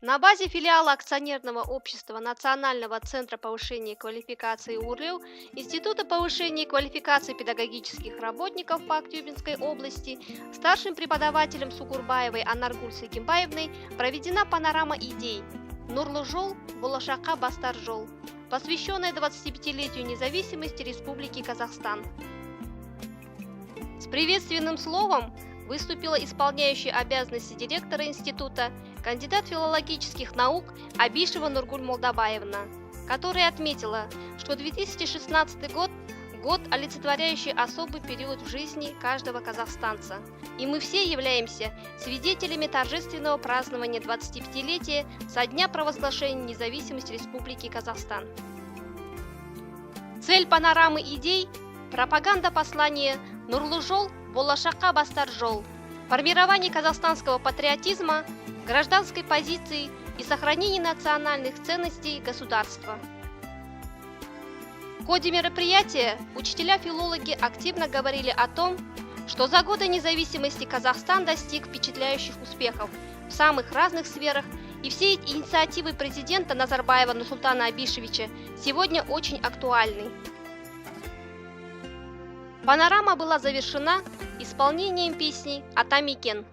На базе филиала акционерного общества Национального центра повышения квалификации УРЛ Института повышения квалификации педагогических работников по Актюбинской области старшим преподавателем Сугурбаевой Анаргуль Сагимбаевной проведена панорама идей «Нурлы жол, болашаққа бастар жол», посвященная 25-летию независимости Республики Казахстан. С приветственным словом выступила исполняющая обязанности директора института, кандидат филологических наук Абишева Нургуль Молдабаевна, которая отметила, что 2016 год – год, олицетворяющий особый период в жизни каждого казахстанца, и мы все являемся свидетелями торжественного празднования 25-летия со дня провозглашения независимости Республики Казахстан. Цель панорамы идей – пропаганда послания «Нурлы жол, болашаққа бастар жол», формирование казахстанского патриотизма, гражданской позиции и сохранение национальных ценностей государства. В ходе мероприятия учителя-филологи активно говорили о том, что за годы независимости Казахстан достиг впечатляющих успехов в самых разных сферах, и все эти инициативы президента Назарбаева Нурсултана Абишевича сегодня очень актуальны. Панорама была завершена исполнением песни «Атамекен».